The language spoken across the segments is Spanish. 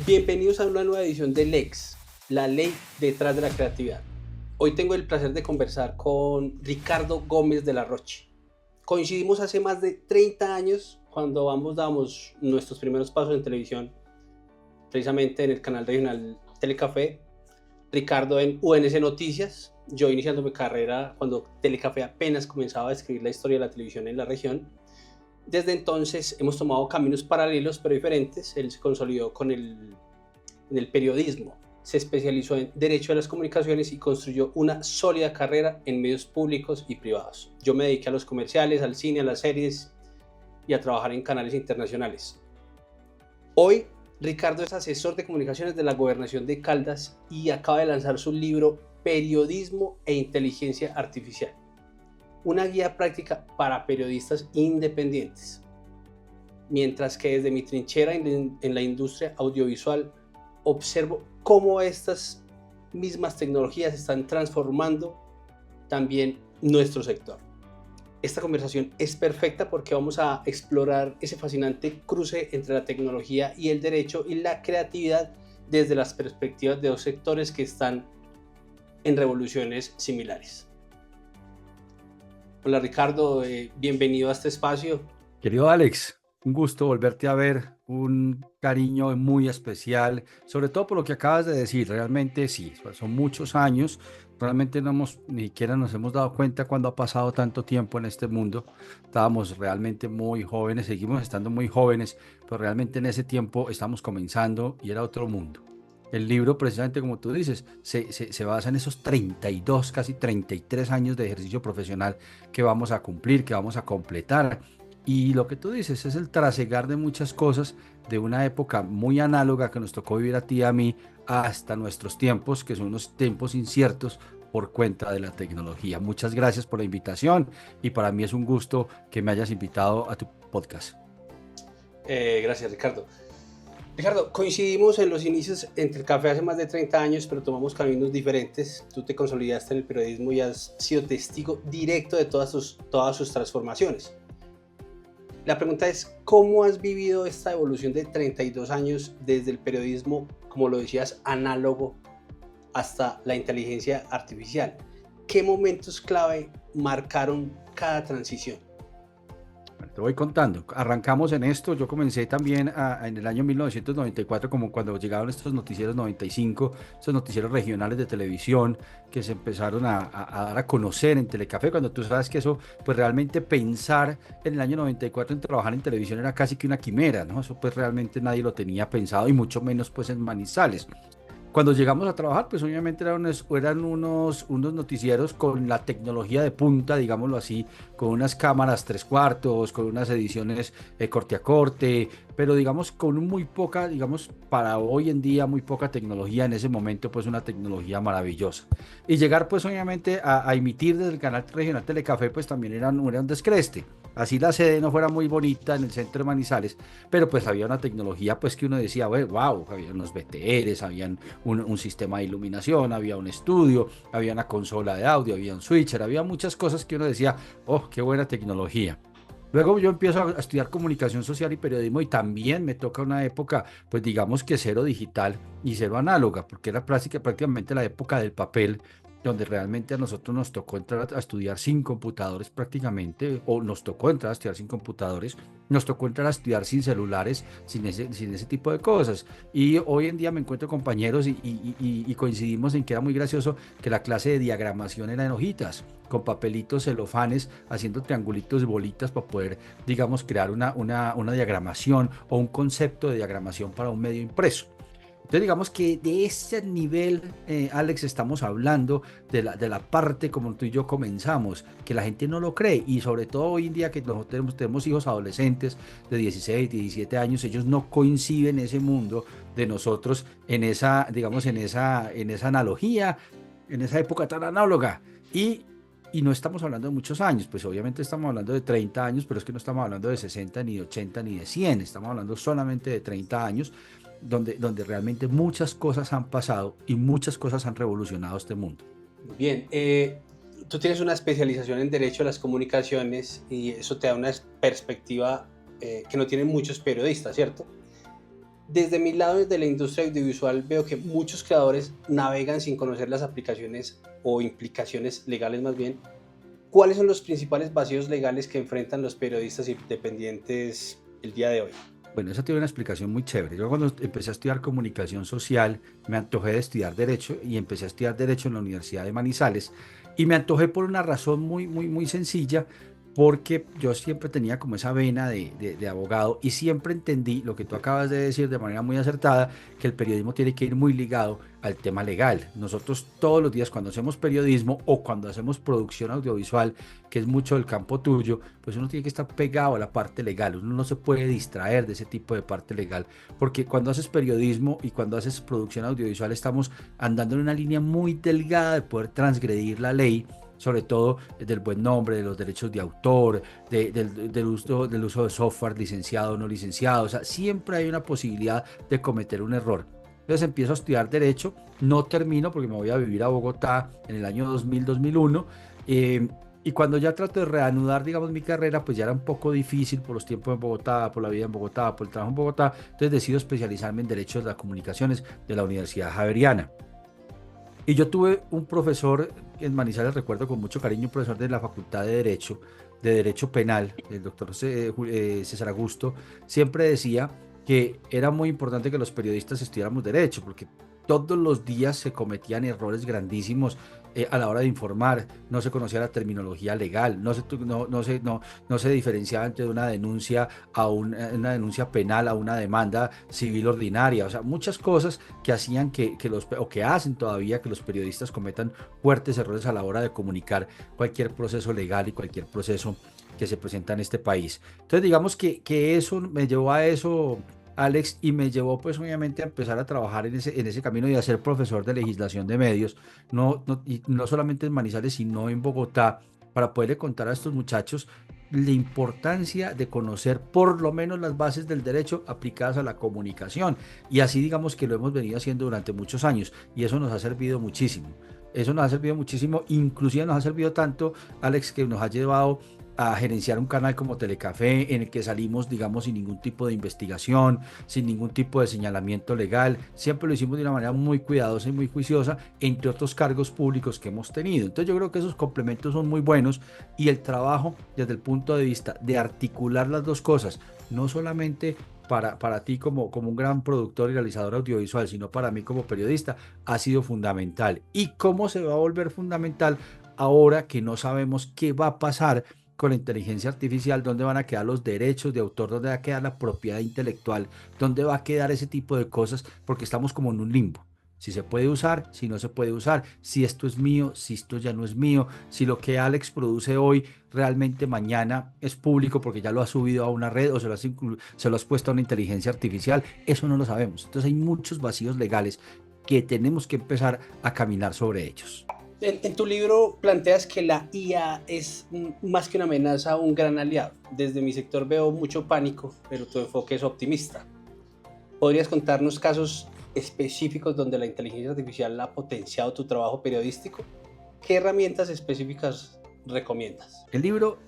Bienvenidos a una nueva edición de Lex, la ley detrás de la creatividad. Hoy tengo el placer de conversar con Ricardo Gómez de la Roche. Coincidimos hace más de 30 años cuando ambos dábamos nuestros primeros pasos en televisión, precisamente en el canal regional Telecafé, Ricardo en UNC Noticias, yo iniciando mi carrera cuando Telecafé apenas comenzaba a escribir la historia de la televisión en la región. Desde entonces hemos tomado caminos paralelos pero diferentes. Él se consolidó en el periodismo, se especializó en Derecho de las Comunicaciones y construyó una sólida carrera en medios públicos y privados. Yo me dediqué a los comerciales, al cine, a las series y a trabajar en canales internacionales. Hoy, Ricardo es asesor de comunicaciones de la Gobernación de Caldas y acaba de lanzar su libro Periodismo e Inteligencia Artificial, una guía práctica para periodistas independientes. Mientras que desde mi trinchera en la industria audiovisual observo cómo estas mismas tecnologías están transformando también nuestro sector. Esta conversación es perfecta porque vamos a explorar ese fascinante cruce entre la tecnología y el derecho y la creatividad desde las perspectivas de dos sectores que están en revoluciones similares. Hola Ricardo, bienvenido a este espacio. Querido Alex, un gusto volverte a ver, un cariño muy especial, sobre todo por lo que acabas de decir. Realmente sí, son muchos años, realmente ni siquiera nos hemos dado cuenta cuando ha pasado tanto tiempo en este mundo. Estábamos realmente muy jóvenes, seguimos estando muy jóvenes, pero realmente en ese tiempo estamos comenzando y era otro mundo. El libro, precisamente como tú dices, se basa en esos 32, casi 33 años de ejercicio profesional que vamos a cumplir, que vamos a completar. Y lo que tú dices es el trasegar de muchas cosas de una época muy análoga que nos tocó vivir a ti y a mí hasta nuestros tiempos, que son unos tiempos inciertos por cuenta de la tecnología. Muchas gracias por la invitación y para mí es un gusto que me hayas invitado a tu podcast. Gracias Ricardo. Ricardo, coincidimos en los inicios entre el café hace más de 30 años, pero tomamos caminos diferentes. Tú te consolidaste en el periodismo y has sido testigo directo de todas sus transformaciones. La pregunta es, ¿cómo has vivido esta evolución de 32 años desde el periodismo, como lo decías, análogo, hasta la inteligencia artificial? ¿Qué momentos clave marcaron cada transición? Te voy contando. Arrancamos en esto. Yo comencé también en el año 1994, como cuando llegaron estos noticieros 95, estos noticieros regionales de televisión que se empezaron a dar a conocer en Telecafé, cuando tú sabes que eso, pues realmente pensar en el año 94 en trabajar en televisión era casi que una quimera, ¿no? Eso pues realmente nadie lo tenía pensado y mucho menos pues en Manizales. Cuando llegamos a trabajar, pues obviamente eran unos noticieros con la tecnología de punta, digámoslo así, con unas cámaras tres cuartos, con unas ediciones corte a corte, pero digamos con muy poca, digamos, para hoy en día muy poca tecnología, en ese momento pues una tecnología maravillosa. Y llegar pues obviamente a emitir desde el canal regional Telecafé pues también era un descreste. Así la sede no fuera muy bonita en el centro de Manizales, pero pues había una tecnología pues que uno decía, wow, había unos BTRs, habían un sistema de iluminación, había un estudio, había una consola de audio, había un switcher, había muchas cosas que uno decía, oh, qué buena tecnología. Luego yo empiezo a estudiar comunicación social y periodismo y también me toca una época, pues digamos que cero digital y cero análoga, porque era prácticamente la época del papel, donde realmente a nosotros nos tocó entrar a estudiar sin computadores prácticamente, o nos tocó entrar a estudiar sin computadores, nos tocó entrar a estudiar sin celulares, sin ese tipo de cosas. Y hoy en día me encuentro compañeros y coincidimos en que era muy gracioso que la clase de diagramación era en hojitas, con papelitos celofanes, haciendo triangulitos y bolitas para poder, digamos, crear una diagramación o un concepto de diagramación para un medio impreso. Entonces digamos que de ese nivel, Alex, estamos hablando de la parte como tú y yo comenzamos, que la gente no lo cree y sobre todo hoy en día que nosotros tenemos hijos adolescentes de 16, 17 años, ellos no coinciden ese mundo de nosotros en esa, digamos, en esa analogía, en esa época tan análoga. Y no estamos hablando de muchos años, pues obviamente estamos hablando de 30 años, pero es que no estamos hablando de 60, ni de 80, ni de 100, estamos hablando solamente de 30 años donde realmente muchas cosas han pasado y muchas cosas han revolucionado este mundo. Bien, tú tienes una especialización en Derecho a las Comunicaciones y eso te da una perspectiva que no tienen muchos periodistas, ¿cierto? Desde mi lado, desde la industria audiovisual, veo que muchos creadores navegan sin conocer las aplicaciones o implicaciones legales más bien. ¿Cuáles son los principales vacíos legales que enfrentan los periodistas independientes el día de hoy? Bueno, eso tiene una explicación muy chévere. Yo cuando empecé a estudiar comunicación social, me antojé de estudiar Derecho y empecé a estudiar Derecho en la Universidad de Manizales. Y me antojé por una razón muy sencilla, porque yo siempre tenía como esa vena de abogado y siempre entendí lo que tú acabas de decir de manera muy acertada, que el periodismo tiene que ir muy ligado al tema legal. Nosotros todos los días cuando hacemos periodismo o cuando hacemos producción audiovisual, que es mucho del campo tuyo, pues uno tiene que estar pegado a la parte legal, uno no se puede distraer de ese tipo de parte legal, porque cuando haces periodismo y cuando haces producción audiovisual estamos andando en una línea muy delgada de poder transgredir la ley, sobre todo del buen nombre, de los derechos de autor, del uso de software licenciado o no licenciado. O sea, siempre hay una posibilidad de cometer un error. Entonces empiezo a estudiar Derecho, no termino porque me voy a vivir a Bogotá en el año 2000-2001. Y cuando ya trato de reanudar, digamos, mi carrera, pues ya era un poco difícil por los tiempos en Bogotá, por la vida en Bogotá, por el trabajo en Bogotá. Entonces decido especializarme en Derecho de las Comunicaciones de la Universidad Javeriana. Y yo tuve un profesor en Manizales, recuerdo con mucho cariño, un profesor de la Facultad de Derecho Penal, el doctor César Augusto, siempre decía que era muy importante que los periodistas estudiáramos Derecho, porque todos los días se cometían errores grandísimos a la hora de informar, no se conocía la terminología legal, no se diferenciaba entre una denuncia una denuncia penal a una demanda civil ordinaria, o sea, muchas cosas que hacían o que hacen todavía que los periodistas cometan fuertes errores a la hora de comunicar cualquier proceso legal y cualquier proceso que se presenta en este país. Entonces, digamos que eso me llevó a eso, Alex, y me llevó pues obviamente a empezar a trabajar en ese camino y a ser profesor de legislación de medios, y no solamente en Manizales, sino en Bogotá, para poderle contar a estos muchachos la importancia de conocer por lo menos las bases del derecho aplicadas a la comunicación. Y así digamos que lo hemos venido haciendo durante muchos años y eso nos ha servido muchísimo. Eso nos ha servido muchísimo, inclusive nos ha servido tanto, Alex, que nos ha llevado a gerenciar un canal como Telecafé en el que salimos, digamos, sin ningún tipo de investigación, sin ningún tipo de señalamiento legal. Siempre lo hicimos de una manera muy cuidadosa y muy juiciosa, entre otros cargos públicos que hemos tenido. Entonces yo creo que esos complementos son muy buenos y el trabajo desde el punto de vista de articular las dos cosas, no solamente para ti como un gran productor y realizador audiovisual, sino para mí como periodista, ha sido fundamental. ¿Y cómo se va a volver fundamental ahora que no sabemos qué va a pasar con la inteligencia artificial? ¿Dónde van a quedar los derechos de autor? ¿Dónde va a quedar la propiedad intelectual? ¿Dónde va a quedar ese tipo de cosas? Porque estamos como en un limbo. Si se puede usar, si no se puede usar, si esto es mío, si esto ya no es mío, si lo que Alex produce hoy realmente mañana es público porque ya lo ha subido a una red o se lo has puesto a una inteligencia artificial, eso no lo sabemos. Entonces hay muchos vacíos legales que tenemos que empezar a caminar sobre ellos. En tu libro planteas que la IA es más que una amenaza, un gran aliado. Desde mi sector veo mucho pánico, pero tu enfoque es optimista. ¿Podrías contarnos casos específicos donde la inteligencia artificial ha potenciado tu trabajo periodístico? ¿Qué herramientas específicas recomiendas? El libro,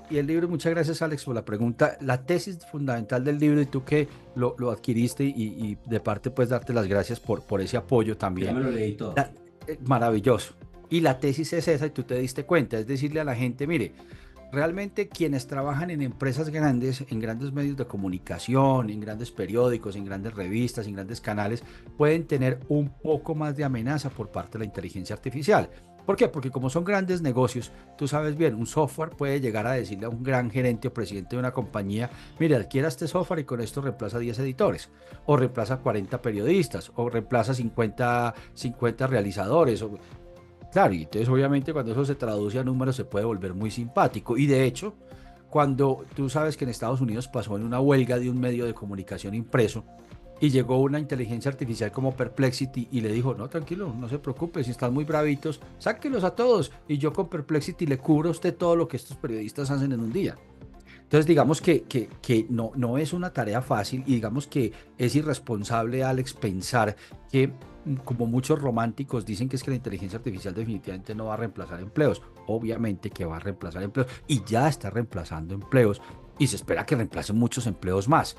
muchas gracias Alex por la pregunta. La tesis fundamental del libro, y tú que lo adquiriste y de parte puedes darte las gracias por ese apoyo también. Ya me lo leí todo. Maravilloso. Y la tesis es esa y tú te diste cuenta, es decirle a la gente, mire, realmente quienes trabajan en empresas grandes, en grandes medios de comunicación, en grandes periódicos, en grandes revistas, en grandes canales, pueden tener un poco más de amenaza por parte de la inteligencia artificial. ¿Por qué? Porque como son grandes negocios, tú sabes bien, un software puede llegar a decirle a un gran gerente o presidente de una compañía, mire, adquiera este software y con esto reemplaza 10 editores, o reemplaza 40 periodistas, o reemplaza 50 realizadores, claro, y entonces obviamente cuando eso se traduce a números se puede volver muy simpático. Y de hecho, cuando tú sabes que en Estados Unidos pasó en una huelga de un medio de comunicación impreso y llegó una inteligencia artificial como Perplexity y le dijo, no, tranquilo, no se preocupe, si están muy bravitos, sáquenlos a todos y yo con Perplexity le cubro a usted todo lo que estos periodistas hacen en un día. Entonces digamos que no es una tarea fácil y digamos que es irresponsable, Alex, pensar que como muchos románticos dicen que es que la inteligencia artificial definitivamente no va a reemplazar empleos. Obviamente que va a reemplazar empleos y ya está reemplazando empleos y se espera que reemplace muchos empleos más.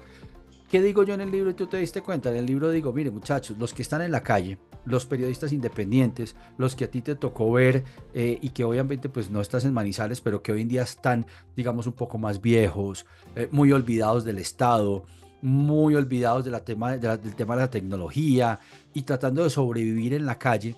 ¿Qué digo yo en el libro y tú te diste cuenta? En el libro digo, mire muchachos, los que están en la calle, los periodistas independientes, los que a ti te tocó ver y que obviamente pues no estás en Manizales, pero que hoy en día están, digamos, un poco más viejos, muy olvidados del Estado, muy olvidados de del tema de la tecnología y tratando de sobrevivir en la calle.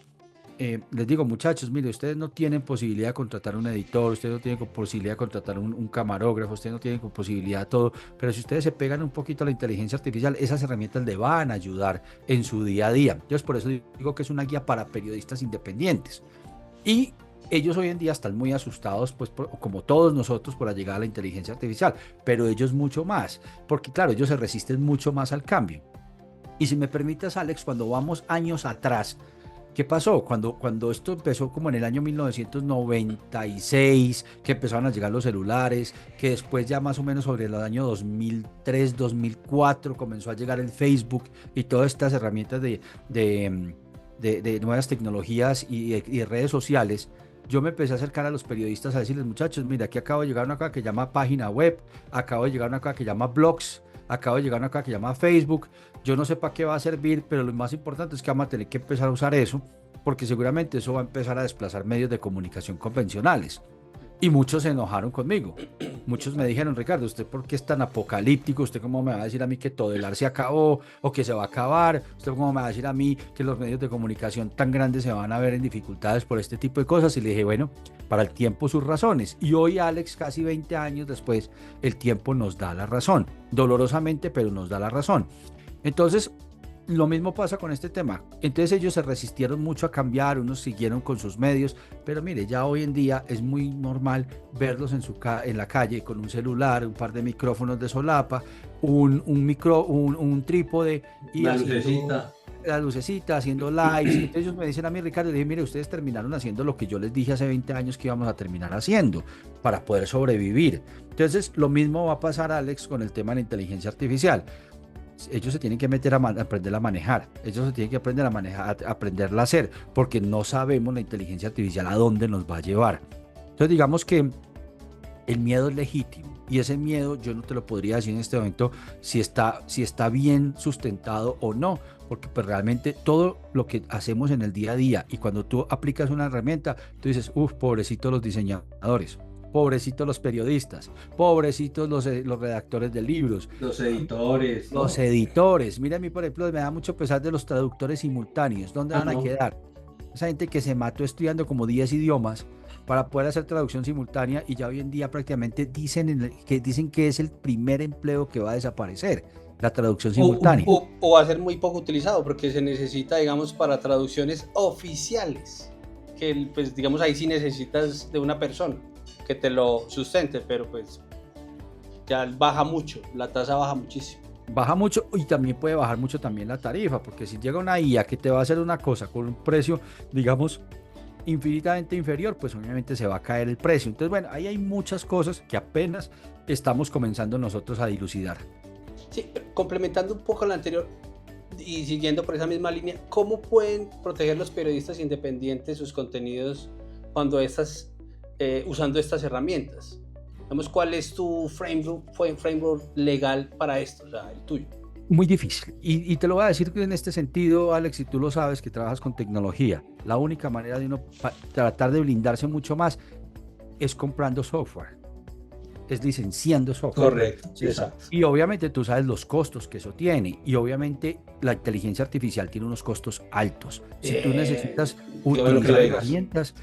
Les digo, muchachos, mire, ustedes no tienen posibilidad de contratar un editor, ustedes no tienen posibilidad de contratar un camarógrafo, ustedes no tienen posibilidad de todo, pero si ustedes se pegan un poquito a la inteligencia artificial, esas herramientas le van a ayudar en su día a día. Entonces, por eso digo que es una guía para periodistas independientes. Y ellos hoy en día están muy asustados, pues, como todos nosotros, por la llegada de la inteligencia artificial, pero ellos mucho más, porque claro, ellos se resisten mucho más al cambio. Y si me permites, Alex, cuando vamos años atrás, ¿qué pasó? Cuando esto empezó como en el año 1996, que empezaron a llegar los celulares, que después ya más o menos sobre el año 2003, 2004 comenzó a llegar el Facebook y todas estas herramientas de nuevas tecnologías y redes sociales. Yo me empecé a acercar a los periodistas a decirles, muchachos, mira, aquí acabo de llegar una cosa que llama página web, acabo de llegar una cosa que llama blogs, acabo de llegar una cosa que llama Facebook. Yo no sé para qué va a servir, pero lo más importante es que vamos a tener que empezar a usar eso, porque seguramente eso va a empezar a desplazar medios de comunicación convencionales. Y muchos se enojaron conmigo. Muchos me dijeron, Ricardo, ¿usted por qué es tan apocalíptico? ¿Usted cómo me va a decir a mí que todo el ar se acabó o que se va a acabar? ¿Usted cómo me va a decir a mí que los medios de comunicación tan grandes se van a ver en dificultades por este tipo de cosas? Y le dije, bueno, para el tiempo sus razones. Y hoy, Alex, casi 20 años después, el tiempo nos da la razón. Dolorosamente, pero nos da la razón. Entonces, lo mismo pasa con este tema. Entonces ellos se resistieron mucho a cambiar, unos siguieron con sus medios, pero mire, ya hoy en día es muy normal verlos en la calle con un celular, un par de micrófonos de solapa, un trípode y una lucecita. La lucecita, haciendo lives. Entonces ellos me dicen a mí, Ricardo, le dije, mire, ustedes terminaron haciendo lo que yo les dije hace 20 años que íbamos a terminar haciendo para poder sobrevivir. Entonces lo mismo va a pasar, Alex, con el tema de la inteligencia artificial. Ellos se tienen que meter a aprender a manejar, ellos se tienen que aprender a manejar, a aprenderla a hacer, porque no sabemos la inteligencia artificial a dónde nos va a llevar. Entonces digamos que el miedo es legítimo y ese miedo yo no te lo podría decir en este momento si está bien sustentado o no, porque pues realmente todo lo que hacemos en el día a día y cuando tú aplicas una herramienta, tú dices, pobrecitos los diseñadores. Pobrecitos los periodistas, pobrecitos los redactores de libros, los editores. los editores. Mira, a mí, por ejemplo, me da mucho pesar de los traductores simultáneos. ¿Dónde van a quedar? Esa gente que se mató estudiando como 10 idiomas para poder hacer traducción simultánea y ya hoy en día prácticamente dicen que es el primer empleo que va a desaparecer, la traducción simultánea. O va a ser muy poco utilizado porque se necesita, digamos, para traducciones oficiales, que pues digamos ahí sí necesitas de una persona que te lo sustente, pero pues ya baja mucho, la tasa baja muchísimo. Baja mucho y también puede bajar mucho también la tarifa, porque si llega una IA que te va a hacer una cosa con un precio, digamos, infinitamente inferior, pues obviamente se va a caer el precio. Entonces, bueno, ahí hay muchas cosas que apenas estamos comenzando nosotros a dilucidar. Sí, complementando un poco lo anterior y siguiendo por esa misma línea, ¿cómo pueden proteger los periodistas independientes sus contenidos cuando usando estas herramientas? Vamos, ¿cuál es tu framework legal para esto, o sea, el tuyo? Muy difícil. Y te lo voy a decir en este sentido, Alex, y tú lo sabes que trabajas con tecnología. La única manera de uno tratar de blindarse mucho más es comprando software, es licenciando software. Correcto, sí, exacto. Y obviamente tú sabes los costos que eso tiene. Y obviamente la inteligencia artificial tiene unos costos altos. Si tú necesitas utilizar herramientas,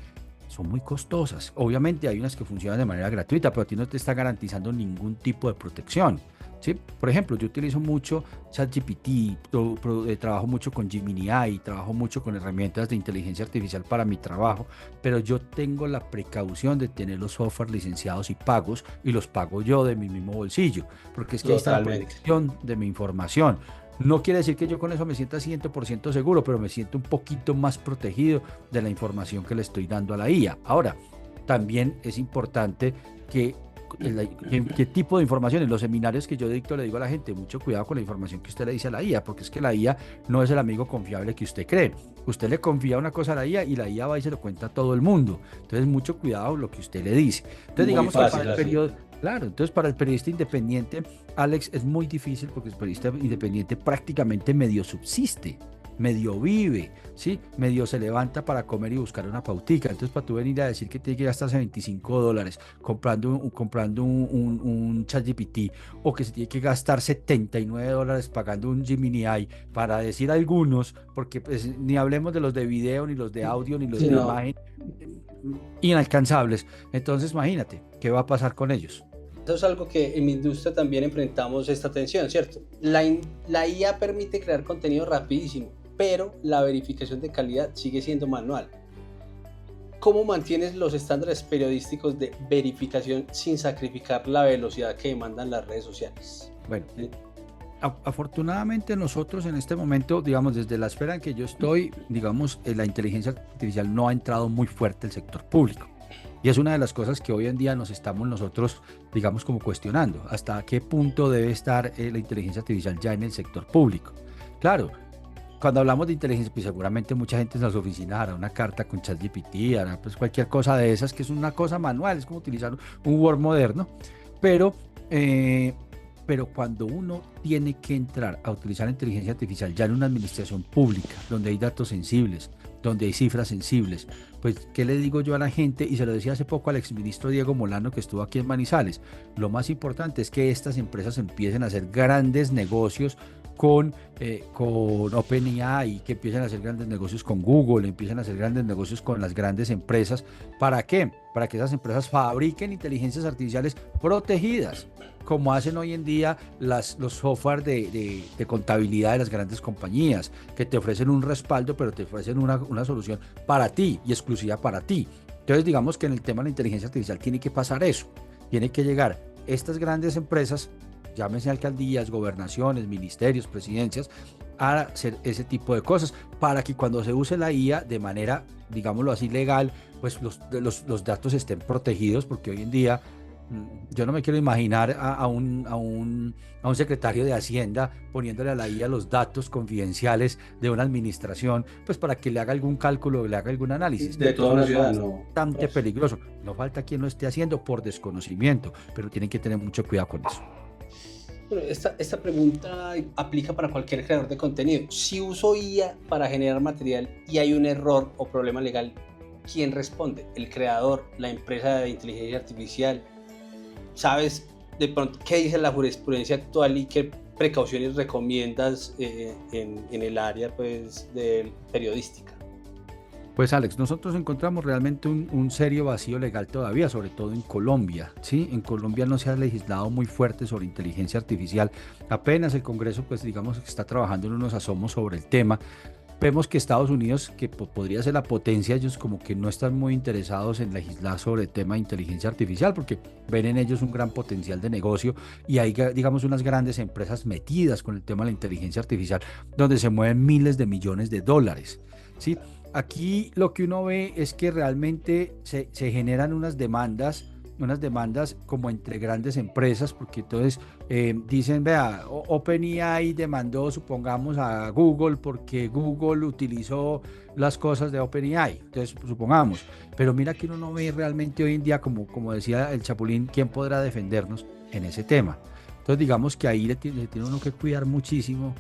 son muy costosas. Obviamente hay unas que funcionan de manera gratuita, pero a ti no te está garantizando ningún tipo de protección. ¿Sí? Por ejemplo, yo utilizo mucho ChatGPT, trabajo mucho con Gemini AI, trabajo mucho con herramientas de inteligencia artificial para mi trabajo, pero yo tengo la precaución de tener los software licenciados y pagos, y los pago yo de mi mismo bolsillo, porque es que ahí está la protección de mi información. No quiere decir que yo con eso me sienta 100% seguro, pero me siento un poquito más protegido de la información que le estoy dando a la IA. Ahora, también es importante que qué tipo de información. En los seminarios que yo dicto le digo a la gente, mucho cuidado con la información que usted le dice a la IA, porque es que la IA no es el amigo confiable que usted cree. Usted le confía una cosa a la IA y la IA va y se lo cuenta a todo el mundo. Entonces mucho cuidado lo que usted le dice. Entonces digamos que Claro, entonces para el periodista independiente, Alex, es muy difícil porque el periodista independiente prácticamente medio subsiste, medio vive, ¿sí? Medio se levanta para comer y buscar una pautica. Entonces, para tú venir a decir que tiene que gastarse $25 comprando un ChatGPT, o que se tiene que gastar $79 pagando un Gemini AI, para decir algunos, porque pues, ni hablemos de los de video, ni los de audio, ni los Sí, de no. imagen, inalcanzables. Entonces, imagínate, ¿qué va a pasar con ellos? Eso es algo que en mi industria también enfrentamos esta tensión, ¿cierto? La IA permite crear contenido rapidísimo, pero la verificación de calidad sigue siendo manual. ¿Cómo mantienes los estándares periodísticos de verificación sin sacrificar la velocidad que demandan las redes sociales? Bueno, afortunadamente nosotros en este momento, digamos, desde la esfera en que yo estoy, digamos, la inteligencia artificial no ha entrado muy fuerte al sector público. Y es una de las cosas que hoy en día nos estamos nosotros, digamos, como cuestionando. ¿Hasta qué punto debe estar la inteligencia artificial ya en el sector público? Claro, cuando hablamos de inteligencia, pues seguramente mucha gente en las oficinas hará una carta con ChatGPT, hará pues cualquier cosa de esas, que es una cosa manual, es como utilizar un Word moderno, pero, eh, pero cuando uno tiene que entrar a utilizar la inteligencia artificial ya en una administración pública, donde hay datos sensibles, donde hay cifras sensibles, pues, ¿qué le digo yo a la gente? Y se lo decía hace poco al exministro Diego Molano, que estuvo aquí en Manizales. Lo más importante es que estas empresas empiecen a hacer grandes negocios con OpenAI, que empiecen a hacer grandes negocios con Google, empiecen a hacer grandes negocios con las grandes empresas. ¿Para qué? Para que esas empresas fabriquen inteligencias artificiales protegidas, como hacen hoy en día los software de contabilidad de las grandes compañías, que te ofrecen un respaldo, pero te ofrecen una solución para ti y exclusiva para ti. Entonces, digamos que en el tema de la inteligencia artificial tiene que pasar eso. Tiene que llegar estas grandes empresas, llámese alcaldías, gobernaciones, ministerios, presidencias, a hacer ese tipo de cosas, para que cuando se use la IA de manera, digámoslo así, legal, pues los datos estén protegidos, porque hoy en día yo no me quiero imaginar a un secretario de Hacienda poniéndole a la IA los datos confidenciales de una administración, pues para que le haga algún cálculo, le haga algún análisis. De Eso toda una es ciudad, no. bastante peligroso. No falta quien lo esté haciendo por desconocimiento, pero tienen que tener mucho cuidado con eso. Bueno, esta pregunta aplica para cualquier creador de contenido. Si uso IA para generar material y hay un error o problema legal, ¿quién responde? ¿El creador? ¿La empresa de inteligencia artificial? ¿Sabes de pronto qué dice la jurisprudencia actual y qué precauciones recomiendas en el área pues, de periodística? Pues Alex, nosotros encontramos realmente un serio vacío legal todavía, sobre todo en Colombia, ¿sí? En Colombia no se ha legislado muy fuerte sobre inteligencia artificial. Apenas el Congreso, pues digamos que está trabajando en unos asomos sobre el tema. Vemos que Estados Unidos, que podría ser la potencia, ellos como que no están muy interesados en legislar sobre el tema de inteligencia artificial, porque ven en ellos un gran potencial de negocio, y hay, digamos, unas grandes empresas metidas con el tema de la inteligencia artificial, donde se mueven miles de millones de dólares, ¿sí? Aquí lo que uno ve es que realmente se generan unas demandas como entre grandes empresas, porque entonces dicen, vea, OpenAI demandó, supongamos, a Google porque Google utilizó las cosas de OpenAI, entonces supongamos, pero mira que uno no ve realmente hoy en día, como decía el Chapulín, quién podrá defendernos en ese tema. Entonces digamos que ahí le tiene uno que cuidar muchísimo.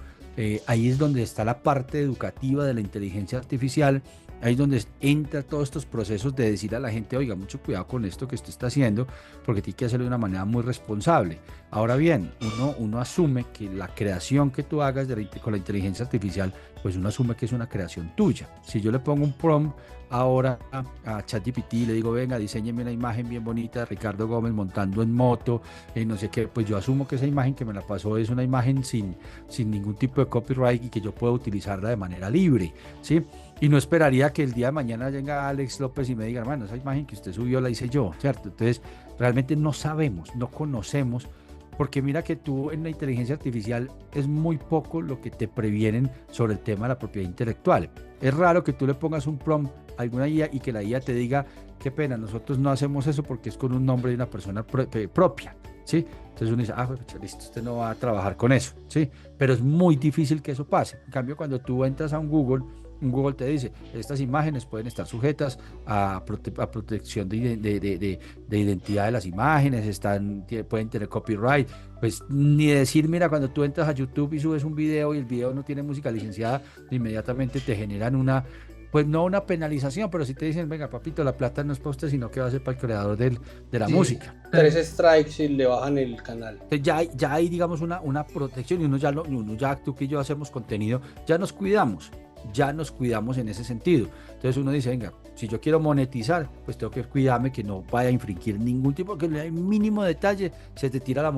Ahí es donde está la parte educativa de la inteligencia artificial. Ahí es donde entra todos estos procesos de decir a la gente, oiga, mucho cuidado con esto que usted está haciendo, porque tiene que hacerlo de una manera muy responsable. Ahora bien, uno asume que la creación que tú hagas con la inteligencia artificial, pues uno asume que es una creación tuya. Si yo le pongo un prompt ahora a ChatGPT y le digo, venga, diseñeme una imagen bien bonita de Ricardo Gómez montando en moto, no sé qué, pues yo asumo que esa imagen que me la pasó es una imagen sin ningún tipo de copyright y que yo puedo utilizarla de manera libre, ¿sí? Y no esperaría que el día de mañana venga Alex López y me diga, hermano, esa imagen que usted subió la hice yo, ¿cierto? Entonces, realmente no sabemos, no conocemos, porque mira que tú en la inteligencia artificial es muy poco lo que te previenen sobre el tema de la propiedad intelectual. Es raro que tú le pongas un prompt a alguna IA y que la IA te diga, qué pena, nosotros no hacemos eso porque es con un nombre de una persona propia, ¿sí? Entonces uno dice, pues listo, usted no va a trabajar con eso, ¿sí? Pero es muy difícil que eso pase. En cambio, cuando tú entras a un Google Google te dice, estas imágenes pueden estar sujetas a protección de identidad de las imágenes, pueden tener copyright. Pues ni decir, mira, cuando tú entras a YouTube y subes un video y el video no tiene música licenciada, inmediatamente te generan pues no una penalización, pero si te dicen, venga, papito, la plata no es para usted, sino que va a ser para el creador de la música. 3 strikes y le bajan el canal. Entonces ya hay, digamos, una protección, y uno ya, tú que yo hacemos contenido, ya nos cuidamos en ese sentido. Entonces uno dice, venga, si yo quiero monetizar, pues tengo que cuidarme que no vaya a infringir ningún tipo, porque en el mínimo detalle se te tira la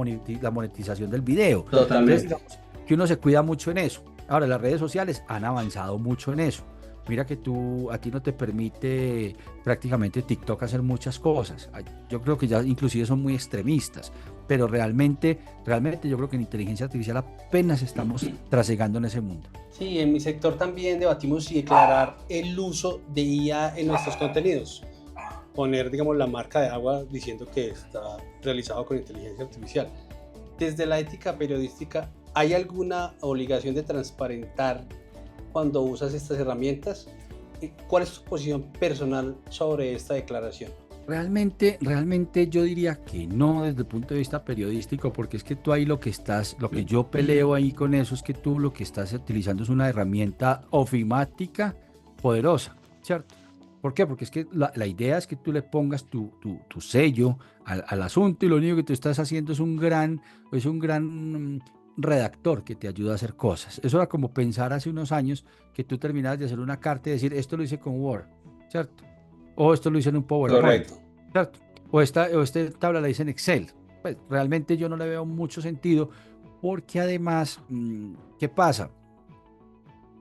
monetización del video. Totalmente. Entonces, digamos, que uno se cuida mucho en eso. Ahora, las redes sociales han avanzado mucho en eso. Mira que a ti no te permite prácticamente TikTok hacer muchas cosas. Yo creo que ya inclusive son muy extremistas, pero realmente yo creo que en inteligencia artificial apenas estamos trasegando en ese mundo. Sí, en mi sector también debatimos si declarar el uso de IA en nuestros contenidos. Poner, digamos, la marca de agua diciendo que está realizado con inteligencia artificial. Desde la ética periodística, ¿hay alguna obligación de transparentar cuando usas estas herramientas? ¿Cuál es tu posición personal sobre esta declaración? Realmente yo diría que no desde el punto de vista periodístico, porque es que tú ahí lo que yo peleo ahí con eso es que tú lo que estás utilizando es una herramienta ofimática poderosa, ¿cierto? ¿Por qué? Porque es que la idea es que tú le pongas tu sello al asunto, y lo único que tú estás haciendo es un gran redactor que te ayuda a hacer cosas. Eso era como pensar hace unos años que tú terminabas de hacer una carta y decir, esto lo hice con Word, ¿cierto? O esto lo hice en un PowerPoint. Correcto. ¿Cierto? O esta tabla la hice en Excel. Pues realmente yo no le veo mucho sentido, porque además, ¿qué pasa?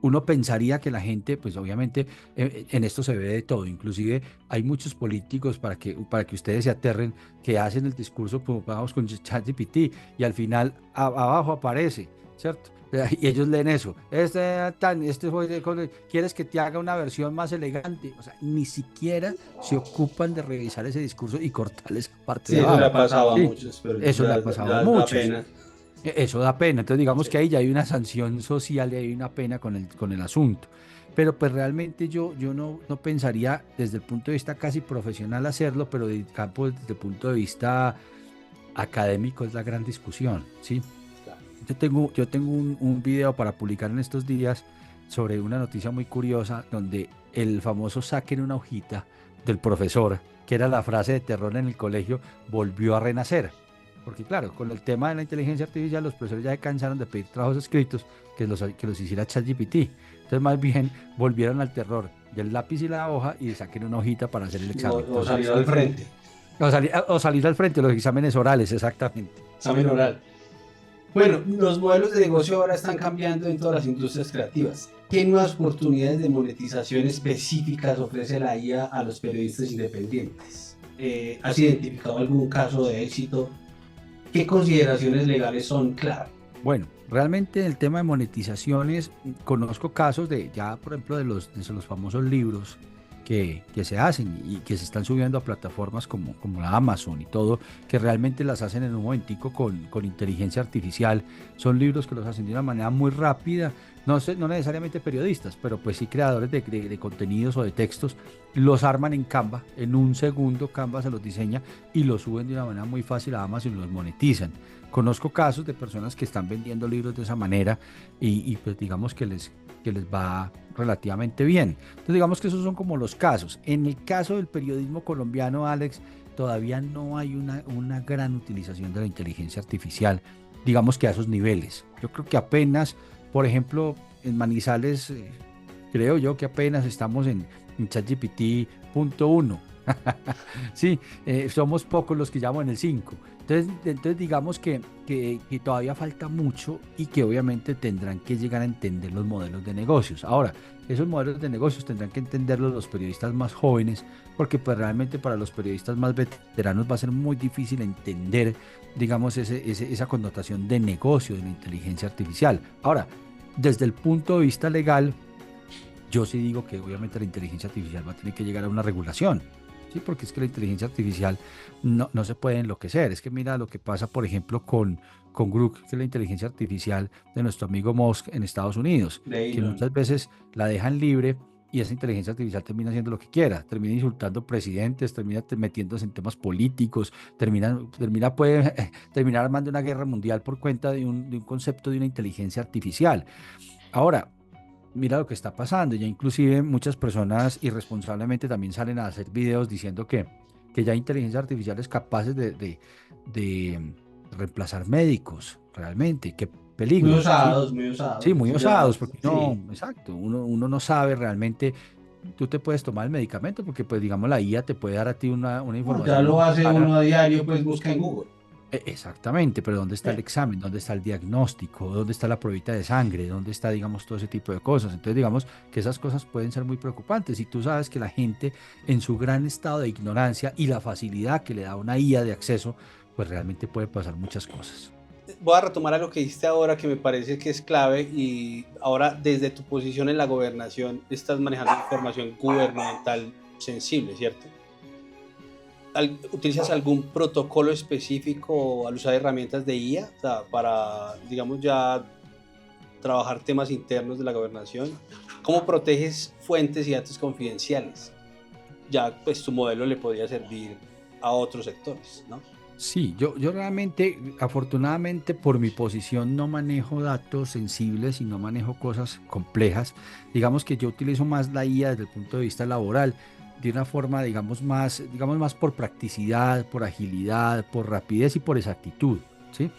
Uno pensaría que la gente, pues obviamente en esto se ve de todo, inclusive hay muchos políticos para que ustedes se aterren, que hacen el discurso como vamos con ChatGPT, y al final abajo aparece, ¿cierto? Y ellos leen eso, ¿quieres que te haga una versión más elegante? O sea, ni siquiera se ocupan de revisar ese discurso y cortarles esa parte de abajo. Eso le ha pasado a muchos. Pero eso le ha pasado a muchos. Eso da pena. Entonces digamos que ahí ya hay una sanción social y hay una pena con el asunto. Pero pues realmente yo no pensaría desde el punto de vista casi profesional hacerlo, pero desde el punto de vista académico es la gran discusión, ¿sí? Yo tengo un video para publicar en estos días sobre una noticia muy curiosa, donde el famoso saquen una hojita del profesor, que era la frase de terror en el colegio, volvió a renacer. Porque claro, con el tema de la inteligencia artificial, los profesores ya se cansaron de pedir trabajos escritos que los hiciera ChatGPT. Entonces más bien volvieron al terror del lápiz y la hoja y saquen una hojita para hacer el examen. O salir al frente. O salir al frente, los exámenes orales, exactamente. Examen oral. Bueno, los modelos de negocio ahora están cambiando en todas las industrias creativas. ¿Qué nuevas oportunidades de monetización específicas ofrece la IA a los periodistas independientes? ¿Has identificado algún caso de éxito? ¿Qué consideraciones legales son clave? Bueno, realmente en el tema de monetizaciones conozco casos por ejemplo, de los famosos libros que se hacen y que se están subiendo a plataformas como la Amazon y todo, que realmente las hacen en un momentico con inteligencia artificial. Son libros que los hacen de una manera muy rápida, no necesariamente periodistas, pero pues sí creadores de contenidos o de textos, los arman en Canva, en un segundo Canva se los diseña y los suben de una manera muy fácil a Amazon y los monetizan. Conozco casos de personas que están vendiendo libros de esa manera y pues digamos que les va relativamente bien. Entonces digamos que esos son como los casos. En el caso del periodismo colombiano, Alex, todavía no hay una gran utilización de la inteligencia artificial, digamos que a esos niveles. Yo creo que apenas, por ejemplo, en Manizales, creo yo que apenas estamos en ChatGPT.1. Sí, somos pocos los que llamamos en el 5. Entonces digamos que todavía falta mucho y que obviamente tendrán que llegar a entender los modelos de negocios. Ahora, esos modelos de negocios tendrán que entenderlos los periodistas más jóvenes, porque pues realmente para los periodistas más veteranos va a ser muy difícil entender, digamos, esa connotación de negocio de la inteligencia artificial. Ahora, desde el punto de vista legal, yo sí digo que obviamente la inteligencia artificial va a tener que llegar a una regulación. Sí, porque es que la inteligencia artificial no se puede enloquecer. Es que mira lo que pasa, por ejemplo, con Grok, que es la inteligencia artificial de nuestro amigo Musk en Estados Unidos, De que Elon. muchas veces la dejan libre y esa inteligencia artificial termina haciendo lo que quiera, termina insultando presidentes, termina metiéndose en temas políticos, puede terminar armando una guerra mundial por cuenta de un concepto de una inteligencia artificial. Ahora, mira lo que está pasando, ya inclusive muchas personas irresponsablemente también salen a hacer videos diciendo que ya hay inteligencias artificiales capaces de reemplazar médicos, realmente, qué Muy peligro, ¿sí? osados, muy Sí, osados. muy Eso ya, osados, porque no, sí. exacto, uno no sabe realmente, tú te puedes tomar el medicamento porque pues digamos la IA te puede dar a ti una No, ya información lo muy hace clara. uno a diario, pues busca en Google. Exactamente, pero ¿dónde está el Eh, examen? ¿Dónde está el diagnóstico? ¿Dónde está la probita de sangre? ¿Dónde está, digamos, todo ese tipo de cosas? Entonces, digamos que esas cosas pueden ser muy preocupantes y tú sabes que la gente en su gran estado de ignorancia y la facilidad que le da una IA de acceso, pues realmente puede pasar muchas cosas. Voy a retomar algo que dijiste ahora que me parece que es clave y ahora desde tu posición en la gobernación estás manejando información gubernamental sensible, ¿cierto? ¿Utilizas algún protocolo específico al usar herramientas de IA, o sea, para, digamos, ya trabajar temas internos de la gobernación? ¿Cómo proteges fuentes y datos confidenciales? Ya, pues tu modelo le podría servir a otros sectores, ¿no? Sí, yo realmente, afortunadamente por mi posición no manejo datos sensibles y no manejo cosas complejas. Digamos que yo utilizo más la IA desde el punto de vista laboral, de una forma, digamos más por practicidad, por agilidad, por rapidez y por exactitud, ¿sí?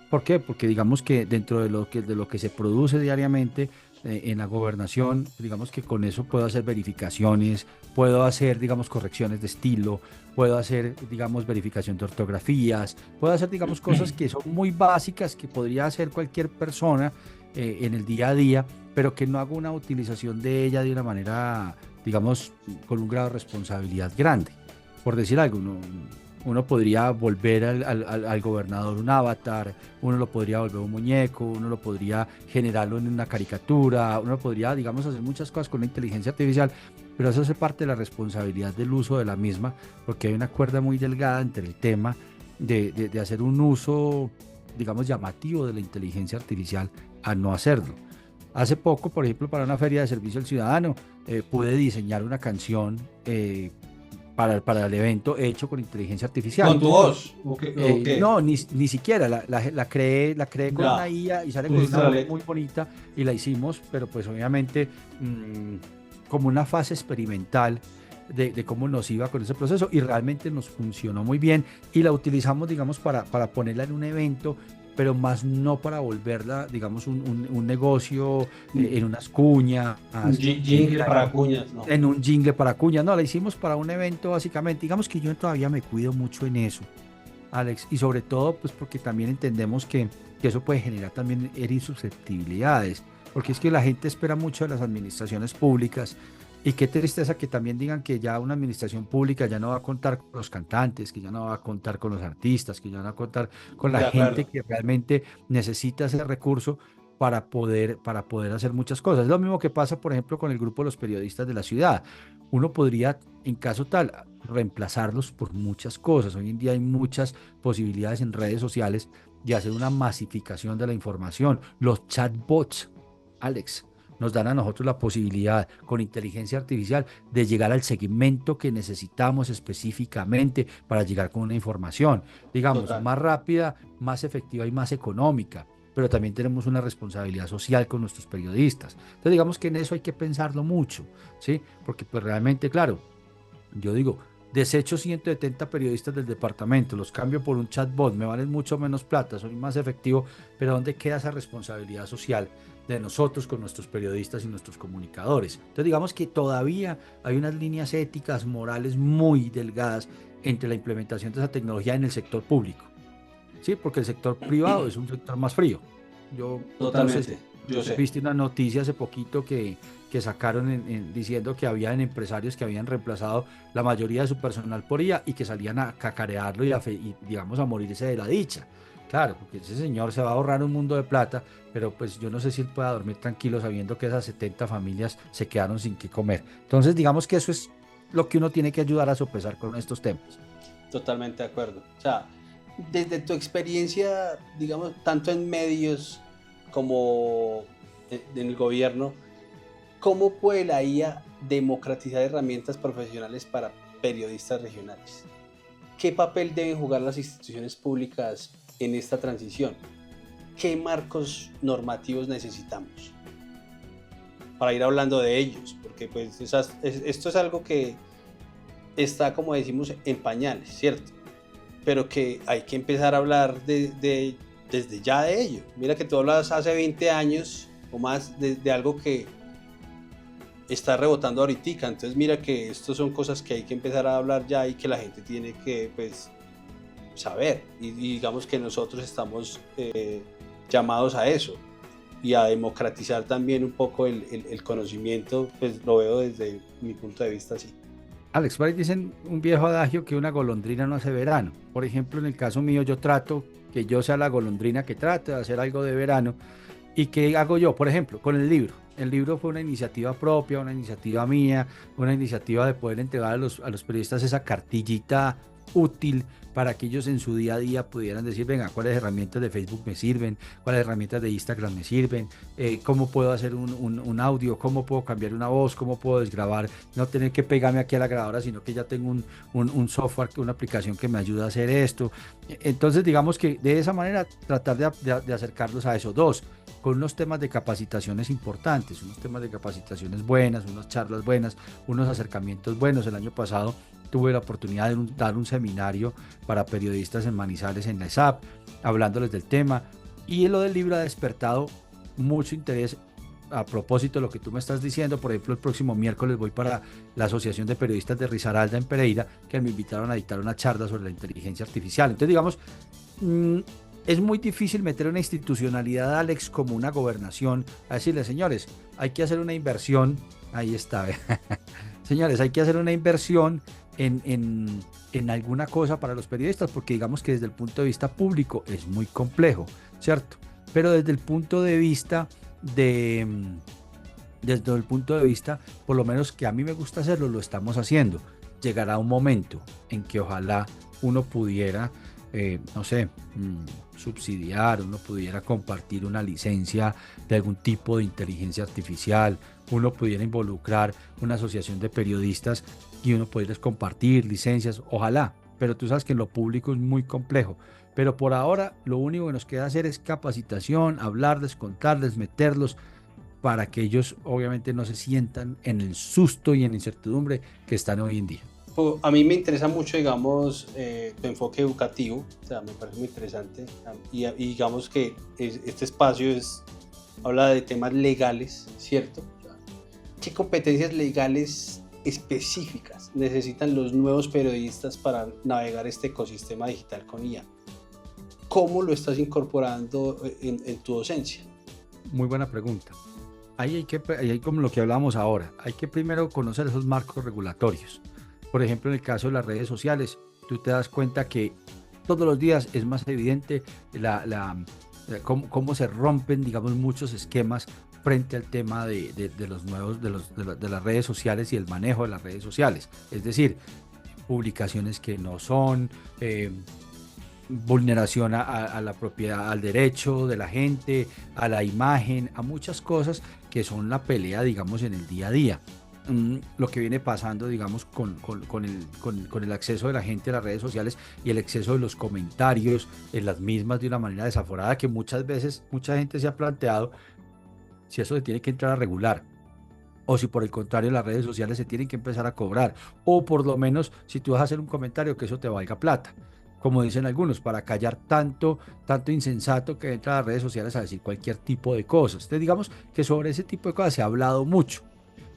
¿Por qué? Porque digamos que dentro de lo que se produce diariamente en la gobernación, digamos que con eso puedo hacer verificaciones, puedo hacer, digamos, correcciones de estilo, puedo hacer, digamos, verificación de ortografías, puedo hacer, digamos, cosas que son muy básicas que podría hacer cualquier persona en el día a día, pero que no hago una utilización de ella de una manera, digamos, con un grado de responsabilidad grande. Por decir algo, uno podría volver al gobernador un avatar, uno lo podría volver un muñeco, uno lo podría generarlo en una caricatura, uno podría, digamos, hacer muchas cosas con la inteligencia artificial, pero eso hace parte de la responsabilidad del uso de la misma, porque hay una cuerda muy delgada entre el tema de hacer un uso, digamos, llamativo de la inteligencia artificial a no hacerlo. Hace poco, por ejemplo, para una feria de servicio al ciudadano, pude diseñar una canción para el evento hecho con inteligencia artificial. ¿Con tu voz? ¿O qué? No, ni siquiera, la creé con una Ya, IA y sale con pusiste una la voz letra. muy bonita y la hicimos, pero pues obviamente como una fase experimental de cómo nos iba con ese proceso y realmente nos funcionó muy bien y la utilizamos, digamos, para ponerla en un evento, pero más no para volverla, digamos, un negocio en unas cuñas, Jingle para cuñas, no. en un jingle para cuñas. No, la hicimos para un evento básicamente. Digamos que yo todavía me cuido mucho en eso, Alex, y sobre todo pues porque también entendemos que eso puede generar también herir susceptibilidades, porque es que la gente espera mucho de las administraciones públicas y qué tristeza que también digan que ya una administración pública ya no va a contar con los cantantes, que ya no va a contar con los artistas, que ya no va a contar con la De gente acuerdo. que realmente necesita ese recurso para poder hacer muchas cosas. Es lo mismo que pasa, por ejemplo, con el grupo de los periodistas de la ciudad. Uno podría, en caso tal, reemplazarlos por muchas cosas. Hoy en día hay muchas posibilidades en redes sociales de hacer una masificación de la información. Los chatbots, Alex, nos dan a nosotros la posibilidad con inteligencia artificial de llegar al segmento que necesitamos específicamente para llegar con una información, digamos, Total. más rápida, más efectiva y más económica. Pero también tenemos una responsabilidad social con nuestros periodistas. Entonces, digamos que en eso hay que pensarlo mucho, ¿sí? Porque pues realmente, claro, yo digo, desecho 170 periodistas del departamento, los cambio por un chatbot, me valen mucho menos plata, soy más efectivo, pero ¿dónde queda esa responsabilidad social de nosotros con nuestros periodistas y nuestros comunicadores? Entonces digamos que todavía hay unas líneas éticas, morales muy delgadas entre la implementación de esa tecnología en el sector público, ¿sí? Porque el sector privado es un sector más frío. Yo no sé si Totalmente. Yo sé. viste una noticia hace poquito que sacaron diciendo que habían empresarios que habían reemplazado la mayoría de su personal por IA y que salían a cacarearlo y, digamos, a morirse de la dicha. Claro, porque ese señor se va a ahorrar un mundo de plata, pero pues yo no sé si él pueda dormir tranquilo sabiendo que esas 70 familias se quedaron sin qué comer. Entonces, digamos que eso es lo que uno tiene que ayudar a sopesar con estos temas. Totalmente de acuerdo. O sea, desde tu experiencia, digamos, tanto en medios como en el gobierno, ¿cómo puede la IA democratizar herramientas profesionales para periodistas regionales? ¿Qué papel deben jugar las instituciones públicas en esta transición? ¿Qué marcos normativos necesitamos para ir hablando de ellos? Porque pues esto es algo que está, como decimos, en pañales, ¿cierto? Pero que hay que empezar a hablar desde ya de ello. Mira que tú hablas hace 20 años o más de algo que está rebotando ahorita, entonces mira que estos son cosas que hay que empezar a hablar ya y que la gente tiene que pues saber, y digamos que nosotros estamos llamados a eso y a democratizar también un poco el conocimiento, pues lo veo desde mi punto de vista así. Alex, por ahí dicen un viejo adagio que una golondrina no hace verano. Por ejemplo, en el caso mío, yo trato que yo sea la golondrina que trate de hacer algo de verano. ¿Y qué hago yo? Por ejemplo, con el libro. El libro fue una iniciativa propia, una iniciativa mía, una iniciativa de poder entregar a los periodistas esa cartillita útil para que ellos en su día a día pudieran decir, venga, cuáles herramientas de Facebook me sirven, cuáles herramientas de Instagram me sirven, cómo puedo hacer un audio, cómo puedo cambiar una voz, cómo puedo desgrabar, no tener que pegarme aquí a la grabadora, sino que ya tengo un software, una aplicación que me ayuda a hacer esto. Entonces, digamos que de esa manera tratar de acercarlos a eso. Dos, con unos temas de capacitaciones importantes, unos temas de capacitaciones buenas, unas charlas buenas, unos acercamientos buenos. El año pasado tuve la oportunidad de dar un seminario para periodistas en Manizales, en la ESAP, hablándoles del tema, y lo del libro ha despertado mucho interés. A propósito de lo que tú me estás diciendo, por ejemplo, el próximo miércoles voy para la Asociación de Periodistas de Risaralda en Pereira, que me invitaron a dictar una charla sobre la inteligencia artificial. Entonces, digamos, es muy difícil meter una institucionalidad, Alex, como una gobernación, a decirle, señores, hay que hacer una inversión, ahí está, señores, hay que hacer una inversión en alguna cosa para los periodistas, porque digamos que desde el punto de vista público es muy complejo, ¿cierto? Pero desde el punto de vista por lo menos que a mí me gusta hacerlo, lo estamos haciendo. Llegará un momento en que ojalá uno pudiera, no sé, subsidiar, uno pudiera compartir una licencia de algún tipo de inteligencia artificial, uno pudiera involucrar una asociación de periodistas y uno pudiera compartir licencias, ojalá, pero tú sabes que en lo público es muy complejo. Pero por ahora lo único que nos queda hacer es capacitación, hablarles, contarles, meterlos, para que ellos obviamente no se sientan en el susto y en la incertidumbre que están hoy en día. A mí me interesa mucho, digamos, tu enfoque educativo, o sea, me parece muy interesante, y digamos que este espacio habla de temas legales, ¿cierto? O sea, ¿qué competencias legales específicas necesitan los nuevos periodistas para navegar este ecosistema digital con IA? ¿Cómo lo estás incorporando en tu docencia? Muy buena pregunta. Ahí hay como lo que hablábamos ahora, hay que primero conocer esos marcos regulatorios. Por ejemplo, en el caso de las redes sociales, tú te das cuenta que todos los días es más evidente cómo se rompen, digamos, muchos esquemas frente al tema de las redes sociales y el manejo de las redes sociales. Es decir, publicaciones que no son, vulneración a la propiedad, al derecho de la gente, a la imagen, a muchas cosas que son la pelea, digamos, en el día a día. Lo que viene pasando, digamos, con el acceso de la gente a las redes sociales y el exceso de los comentarios en las mismas de una manera desaforada, que muchas veces mucha gente se ha planteado si eso se tiene que entrar a regular, o si por el contrario las redes sociales se tienen que empezar a cobrar, o por lo menos si tú vas a hacer un comentario que eso te valga plata, como dicen algunos, para callar tanto insensato que entra a las redes sociales a decir cualquier tipo de cosas. Entonces digamos que sobre ese tipo de cosas se ha hablado mucho,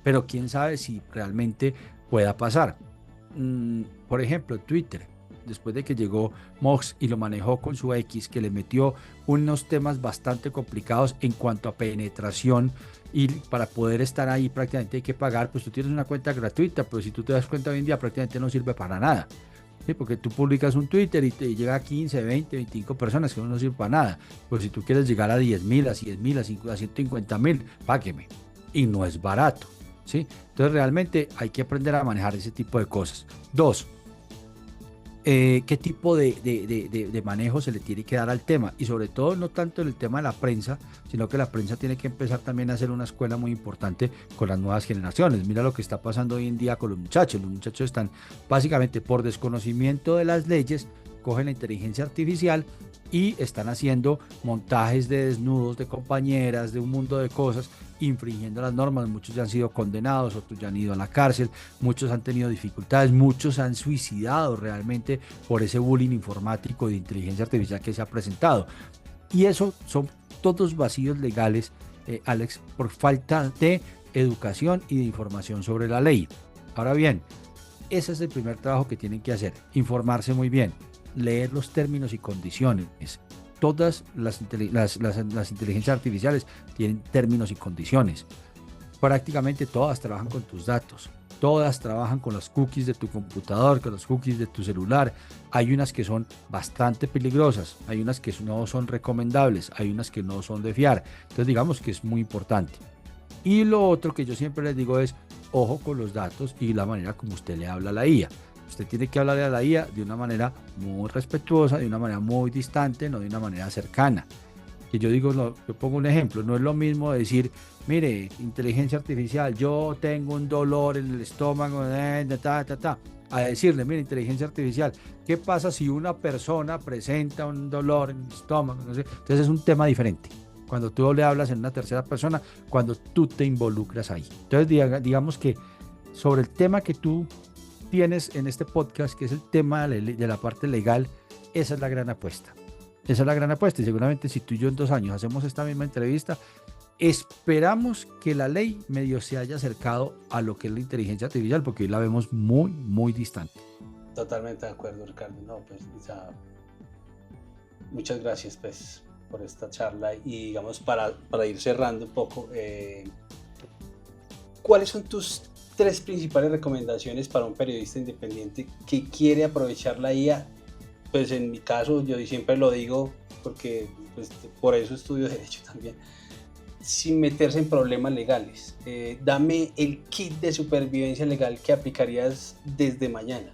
pero quién sabe si realmente pueda pasar. Por ejemplo, Twitter, después de que llegó Musk y lo manejó con su X, que le metió unos temas bastante complicados en cuanto a penetración, y para poder estar ahí prácticamente hay que pagar. Pues tú tienes una cuenta gratuita, pero si tú te das cuenta hoy en día prácticamente no sirve para nada. Sí, porque tú publicas un Twitter y te llega a 15, 20, 25 personas, que no sirve para nada. Pues si tú quieres llegar a 10.000, a 100.000, a 150.000, págueme. Y no es barato. ¿sí? Entonces realmente hay que aprender a manejar ese tipo de cosas. Dos, qué tipo de manejo se le tiene que dar al tema, y sobre todo no tanto en el tema de la prensa, sino que la prensa tiene que empezar también a hacer una escuela muy importante con las nuevas generaciones. Mira lo que está pasando hoy en día con los muchachos están básicamente por desconocimiento de las leyes, cogen la inteligencia artificial y están haciendo montajes de desnudos de compañeras, de un mundo de cosas, infringiendo las normas. Muchos ya han sido condenados, otros ya han ido a la cárcel, muchos han tenido dificultades, muchos han suicidado realmente por ese bullying informático de inteligencia artificial que se ha presentado. Y eso son todos vacíos legales, Alex, por falta de educación y de información sobre la ley. Ahora bien, ese es el primer trabajo que tienen que hacer, informarse muy bien, leer los términos y condiciones. Todas las inteligencias artificiales tienen términos y condiciones. Prácticamente todas trabajan con tus datos, todas trabajan con las cookies de tu computador, con las cookies de tu celular. Hay unas que son bastante peligrosas, hay unas que no son recomendables, hay unas que no son de fiar. Entonces digamos que es muy importante. Y lo otro que yo siempre les digo es, ojo con los datos y la manera como usted le habla a la IA. Usted tiene que hablarle a la IA de una manera muy respetuosa, de una manera muy distante, no de una manera cercana. Que yo digo, yo pongo un ejemplo, no es lo mismo decir, mire, inteligencia artificial, yo tengo un dolor en el estómago, a decirle, mire, inteligencia artificial, ¿qué pasa si una persona presenta un dolor en el estómago? No sé. Entonces es un tema diferente. Cuando tú le hablas en una tercera persona, cuando tú te involucras ahí. Entonces digamos que sobre el tema que tú tienes en este podcast, que es el tema de la parte legal, esa es la gran apuesta. Esa es la gran apuesta, y seguramente si tú y yo en 2 años hacemos esta misma entrevista, esperamos que la ley medio se haya acercado a lo que es la inteligencia artificial, porque hoy la vemos muy, muy distante. Totalmente de acuerdo, Ricardo. No, pues, muchas gracias, pues, por esta charla, y digamos, para ir cerrando un poco, ¿cuáles son tus 3 principales recomendaciones para un periodista independiente que quiere aprovechar la IA? Pues en mi caso, yo siempre lo digo, porque pues, por eso estudio Derecho también, sin meterse en problemas legales. Dame el kit de supervivencia legal que aplicarías desde mañana.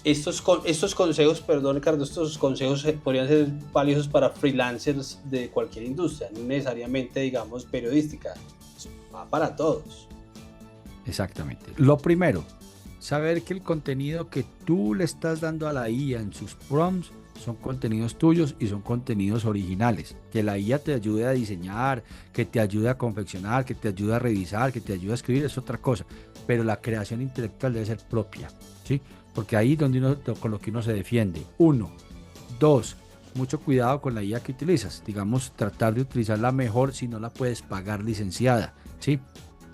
Estos consejos, perdón, Ricardo, estos consejos podrían ser valiosos para freelancers de cualquier industria, no necesariamente, digamos, periodística. Va para todos. Exactamente. Lo primero, saber que el contenido que tú le estás dando a la IA en sus prompts son contenidos tuyos y son contenidos originales. Que la IA te ayude a diseñar, que te ayude a confeccionar, que te ayude a revisar, que te ayude a escribir, es otra cosa. Pero la creación intelectual debe ser propia, ¿sí? Porque ahí es donde con lo que uno se defiende. 1, 2, mucho cuidado con la IA que utilizas. Digamos, tratar de utilizarla mejor si no la puedes pagar licenciada, ¿sí?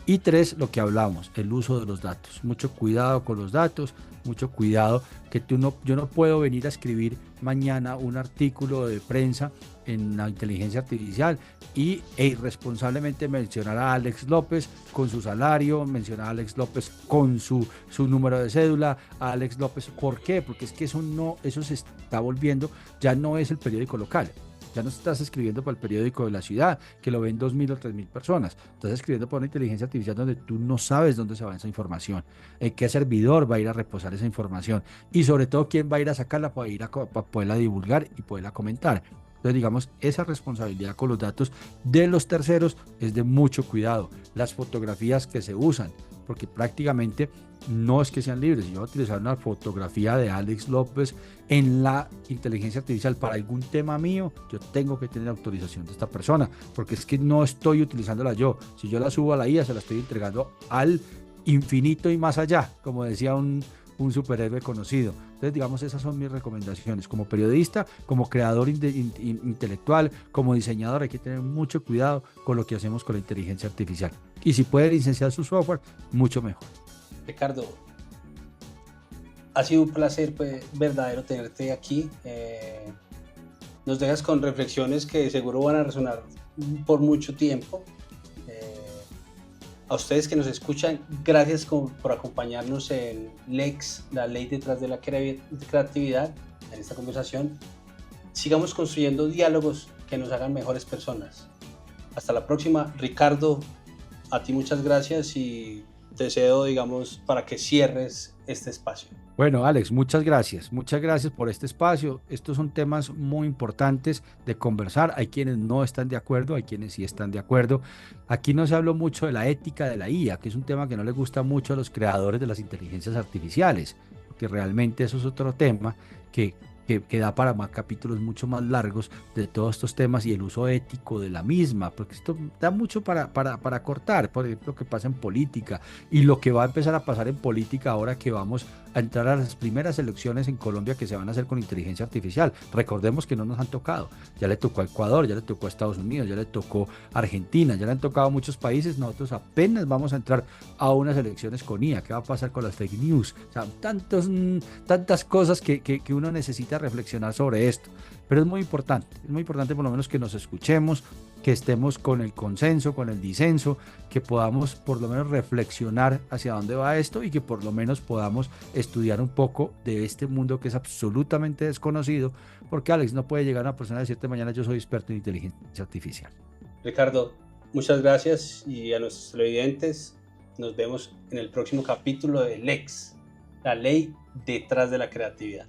Y 3, lo que hablamos, el uso de los datos. Mucho cuidado con los datos, mucho cuidado que yo no puedo venir a escribir mañana un artículo de prensa en la inteligencia artificial e irresponsablemente mencionar a Alex López con su salario, mencionar a Alex López con su número de cédula, a Alex López. ¿Por qué? Porque es que eso se está volviendo, ya no es el periódico local. Ya no estás escribiendo para el periódico de la ciudad, que lo ven 2.000 o 3.000 personas. Estás escribiendo para una inteligencia artificial donde tú no sabes dónde se va esa información, en qué servidor va a ir a reposar esa información y sobre todo quién va a ir a sacarla para poderla divulgar y poderla comentar. Entonces, digamos, esa responsabilidad con los datos de los terceros es de mucho cuidado. Las fotografías que se usan, porque prácticamente no es que sean libres. Si yo voy a utilizar una fotografía de Alex López en la inteligencia artificial para algún tema mío, yo tengo que tener autorización de esta persona, porque es que no estoy utilizándola yo. Si yo la subo a la IA, se la estoy entregando al infinito y más allá, como decía un superhéroe conocido. Entonces, digamos, esas son mis recomendaciones. Como periodista, como creador intelectual, como diseñador, hay que tener mucho cuidado con lo que hacemos con la inteligencia artificial. Y si puede licenciar su software, mucho mejor. Ricardo, ha sido un placer, pues, verdadero tenerte aquí. Nos dejas con reflexiones que seguro van a resonar por mucho tiempo. A ustedes que nos escuchan, gracias por acompañarnos en Lex, la ley detrás de la creatividad, en esta conversación. Sigamos construyendo diálogos que nos hagan mejores personas. Hasta la próxima. Ricardo, a ti muchas gracias y te cedo, digamos, para que cierres este espacio. Bueno, Alex, muchas gracias. Muchas gracias por este espacio. Estos son temas muy importantes de conversar. Hay quienes no están de acuerdo, hay quienes sí están de acuerdo. Aquí no se habló mucho de la ética de la IA, que es un tema que no le gusta mucho a los creadores de las inteligencias artificiales, porque realmente eso es otro tema que, que da para más capítulos mucho más largos de todos estos temas y el uso ético de la misma, porque esto da mucho para cortar, por ejemplo, lo que pasa en política y lo que va a empezar a pasar en política ahora que vamos a entrar a las primeras elecciones en Colombia que se van a hacer con inteligencia artificial. Recordemos que no nos han tocado. Ya le tocó a Ecuador, ya le tocó a Estados Unidos, ya le tocó a Argentina, ya le han tocado a muchos países. Nosotros apenas vamos a entrar a unas elecciones con IA. ¿Qué va a pasar con las fake news? O sea, tantas cosas que uno necesita reflexionar sobre esto. Pero es muy importante por lo menos que nos escuchemos, que estemos con el consenso, con el disenso, que podamos por lo menos reflexionar hacia dónde va esto y que por lo menos podamos estudiar un poco de este mundo que es absolutamente desconocido, porque Alex, no puede llegar una persona a decirte mañana yo soy experto en inteligencia artificial. Ricardo, muchas gracias y a nuestros televidentes nos vemos en el próximo capítulo de Lex, la ley detrás de la creatividad.